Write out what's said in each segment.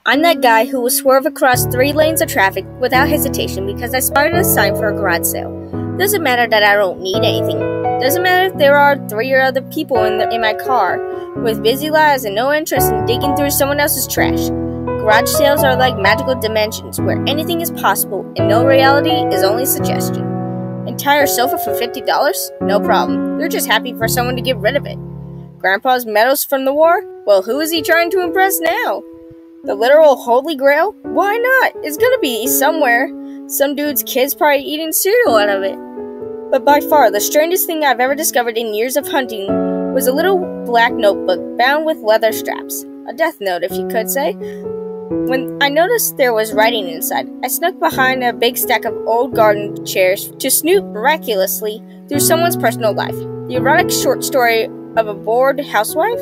I'm that guy who will swerve across 3 lanes of traffic without hesitation because I spotted a sign for a garage sale. Doesn't matter that I don't need anything. Doesn't matter if there are 3 other people in my car with busy lives and no interest in digging through someone else's trash. Garage sales are like magical dimensions where anything is possible and no reality is only suggestion. Entire sofa for $50? No problem. They're just happy for someone to get rid of it. Grandpa's medals from the war? Well, who is he trying to impress now? The literal holy grail? Why not? It's gonna be somewhere. Some dude's kid's probably eating cereal out of it. But by far, the strangest thing I've ever discovered in years of hunting was a little black notebook bound with leather straps. A death note, if you could say. When I noticed there was writing inside, I snuck behind a big stack of old garden chairs to snoop miraculously through someone's personal life. The erotic short story of a bored housewife?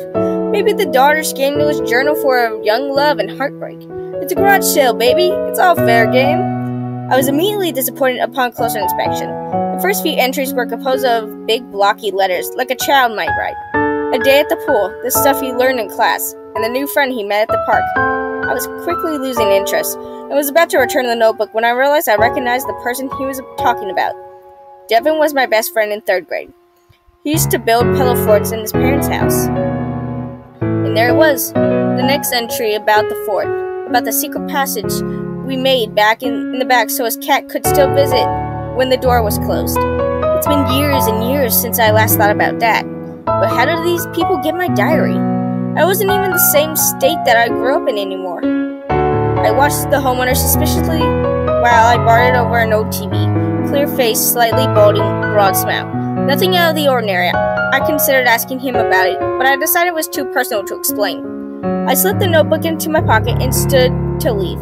Maybe the daughter's scandalous journal for a young love and heartbreak. It's a garage sale, baby. It's all fair game. I was immediately disappointed upon closer inspection. The first few entries were composed of big blocky letters, like a child might write. A day at the pool, the stuff he learned in class, and the new friend he met at the park. I was quickly losing interest, and was about to return the notebook when I realized I recognized the person he was talking about. Devin was my best friend in 3rd grade. He used to build pillow forts in his parents' house. And there it was, the next entry about the fort, about the secret passage we made back in the back so his cat could still visit when the door was closed. It's been years and years since I last thought about that. But how did these people get my diary? I wasn't even the same state that I grew up in anymore. I watched the homeowner suspiciously while I bartered over an old TV. Clear face, slightly balding, broad smile. Nothing out of the ordinary. I considered asking him about it, but I decided it was too personal to explain. I slipped the notebook into my pocket and stood to leave.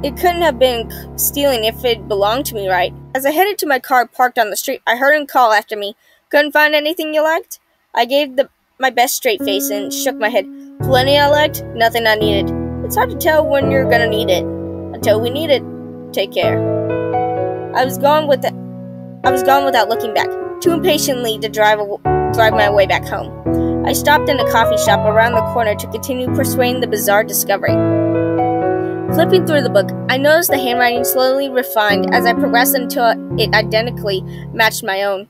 It couldn't have been stealing if it belonged to me, right? As I headed to my car parked on the street, I heard him call after me. Couldn't find anything you liked? I gave my best straight face and shook my head. Plenty I liked, nothing I needed. It's hard to tell when you're gonna need it. Until we need it. Take care. I was gone without looking back, too impatiently to drive my way back home. I stopped in a coffee shop around the corner to continue persuading the bizarre discovery. Flipping through the book, I noticed the handwriting slowly refined as I progressed until it identically matched my own.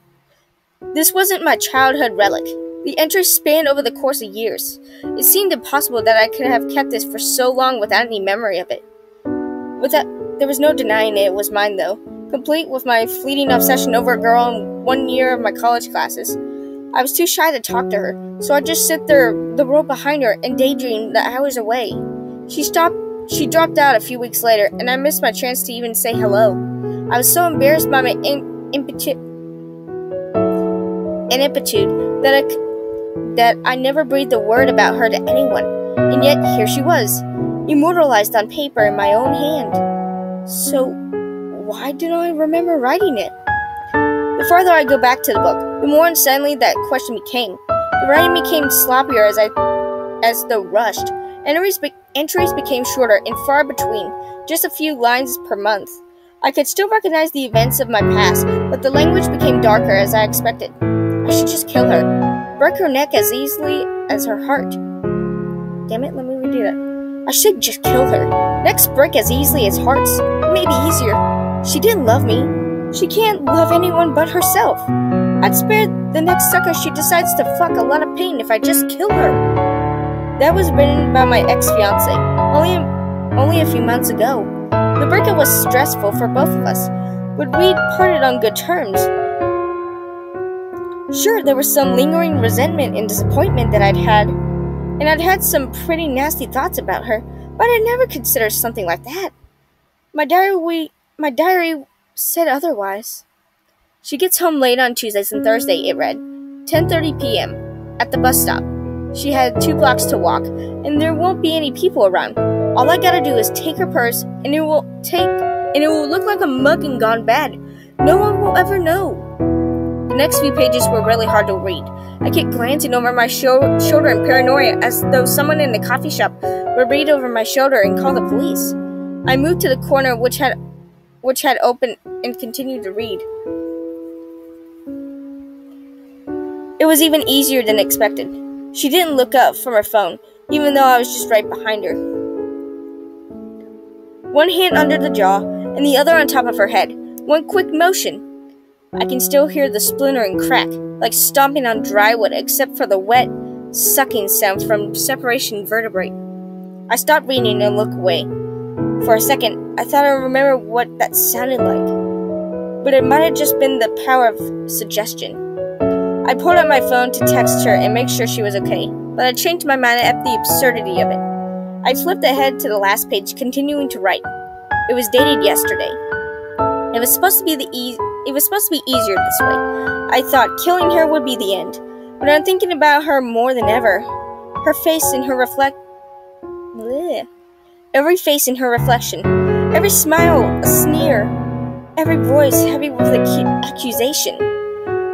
This wasn't my childhood relic. The entries spanned over the course of years. It seemed impossible that I could have kept this for so long without any memory of it. There was no denying it was mine, though. Complete with my fleeting obsession over a girl in 1 year of my college classes. I was too shy to talk to her, so I just sit there, the road behind her, and daydreamed the hours away. She dropped out a few weeks later, and I missed my chance to even say hello. I was so embarrassed by my ineptitude that I never breathed a word about her to anyone. And yet, here she was, immortalized on paper in my own hand. So, why didn't I remember writing it? The farther I go back to the book, the more insanely that question became. The writing became sloppier as though rushed. Entries became shorter and far between, just a few lines per month. I could still recognize the events of my past, but the language became darker as I expected. I should just kill her. Break her neck as easily as her heart. Damn it, let me redo that. I should just kill her. Necks break as easily as hearts. Maybe easier. She didn't love me. She can't love anyone but herself. I'd spare the next sucker she decides to fuck a lot of pain if I just kill her. That was written by my ex-fiance, only a few months ago. The breakup was stressful for both of us, but we'd parted on good terms. Sure, there was some lingering resentment and disappointment that I'd had, and I'd had some pretty nasty thoughts about her, but I'd never considered something like that. My diary said otherwise. She gets home late on Tuesdays and Thursday, it read. 10:30 p.m. at the bus stop. She had 2 blocks to walk, and there won't be any people around. All I gotta do is take her purse, and it will look like a mugging gone bad. No one will ever know. The next few pages were really hard to read. I kept glancing over my shoulder in paranoia as though someone in the coffee shop would read over my shoulder and call the police. I moved to the corner which had opened and continued to read. It was even easier than expected. She didn't look up from her phone, even though I was just right behind her. one hand under the jaw and the other on top of her head. One quick motion. I can still hear the splintering crack, like stomping on dry wood, except for the wet, sucking sound from separation vertebrae. I stopped reading and looked away. For a second, I thought I remembered what that sounded like, but it might have just been the power of suggestion. I pulled out my phone to text her and make sure she was okay, but I changed my mind at the absurdity of it. I flipped ahead to the last page, continuing to write. It was dated yesterday. It was supposed to be easier this way. I thought killing her would be the end, but I'm thinking about her more than ever. Her face in her every face in her reflection, every smile a sneer, every voice heavy with accusation.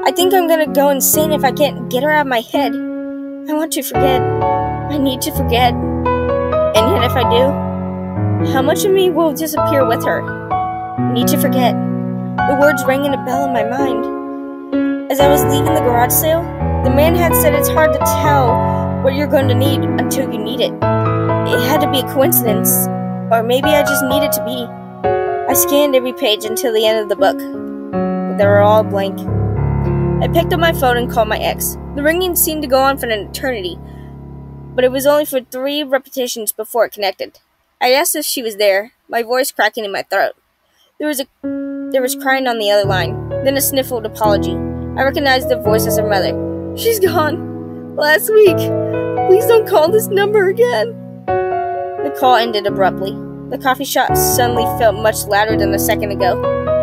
I think I'm gonna go insane if I can't get her out of my head. I want to forget. I need to forget. And yet if I do, how much of me will disappear with her? I need to forget. The words rang in a bell in my mind. As I was leaving the garage sale, the man had said it's hard to tell what you're going to need until you need it. It had to be a coincidence, or maybe I just needed to be. I scanned every page until the end of the book, but they were all blank. I picked up my phone and called my ex. The ringing seemed to go on for an eternity, but it was only for 3 repetitions before it connected. I asked if she was there, my voice cracking in my throat. There was crying on the other line, then a sniffled apology. I recognized the voice as her mother. She's gone. Last week. Please don't call this number again. The call ended abruptly. The coffee shop suddenly felt much louder than a second ago.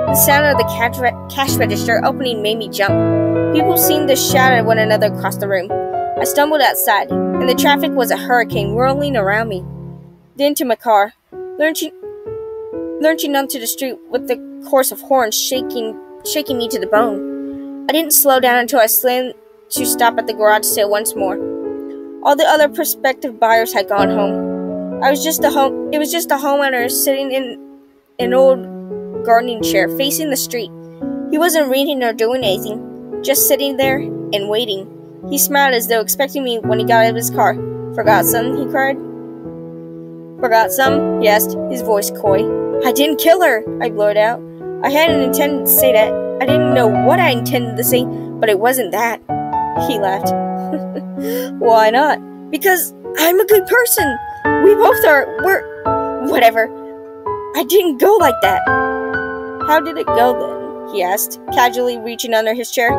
The sound of the cash register opening made me jump. People seemed to shout at one another across the room. I stumbled outside, and the traffic was a hurricane whirling around me. Then to my car, lurching onto the street with the chorus of horns shaking me to the bone. I didn't slow down until I slammed to stop at the garage sale once more. All the other prospective buyers had gone home. It was just a homeowner sitting in an old gardening chair facing the street. He wasn't reading or doing anything, just sitting there and waiting. He smiled as though expecting me when he got out of his car. "Forgot something?" he cried. "Forgot some?" he asked, his voice coy. "I didn't kill her," I blurted out. I hadn't intended to say that. I didn't know what I intended to say, but it wasn't that. He laughed. "Why not?" "Because I'm a good person. We both are. Whatever. I didn't go like that." "How did it go then?" he asked, casually reaching under his chair.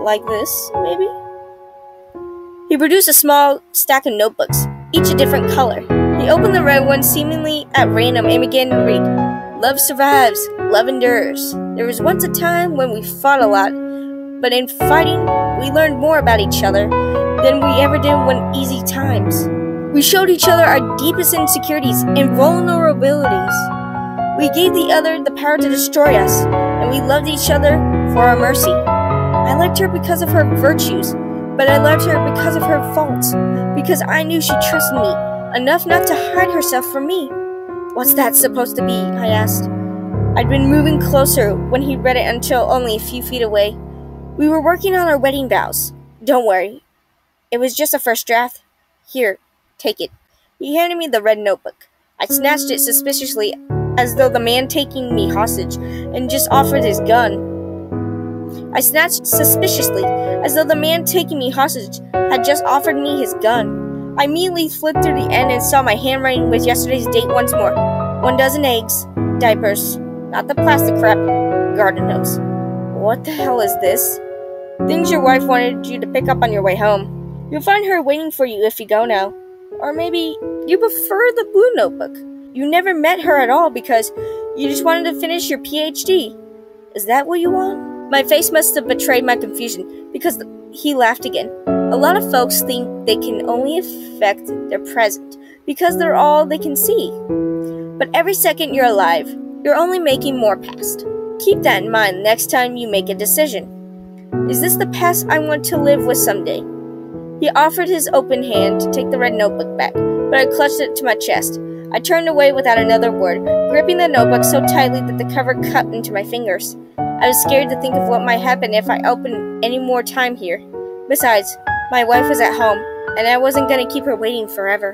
"Like this, maybe?" He produced a small stack of notebooks, each a different color. He opened the red one seemingly at random and began to read. "Love survives, love endures. There was once a time when we fought a lot, but in fighting, we learned more about each other than we ever did when easy times. We showed each other our deepest insecurities and vulnerabilities. We gave the other the power to destroy us, and we loved each other for our mercy. I liked her because of her virtues, but I loved her because of her faults, because I knew she trusted me enough not to hide herself from me." "What's that supposed to be?" I asked. I'd been moving closer when he read it until only a few feet away. "We were working on our wedding vows. Don't worry. It was just a first draft. Here, take it." He handed me the red notebook. I snatched it suspiciously, as though the man taking me hostage and just offered his gun. had just offered me his gun. I immediately flipped through the end and saw my handwriting with yesterday's date once more. 1 dozen eggs, diapers, not the plastic crap, garden hose. What the hell is this? Things your wife wanted you to pick up on your way home. You'll find her waiting for you if you go now. Or maybe you prefer the blue notebook. You never met her at all because you just wanted to finish your PhD. Is that what you want? My face must have betrayed my confusion because he laughed again. A lot of folks think they can only affect their present because they're all they can see. But every second you're alive, you're only making more past. Keep that in mind next time you make a decision. Is this the past I want to live with someday? He offered his open hand to take the red notebook back, but I clutched it to my chest. I turned away without another word, gripping the notebook so tightly that the cover cut into my fingers. I was scared to think of what might happen if I opened any more time here. Besides, my wife was at home, and I wasn't going to keep her waiting forever.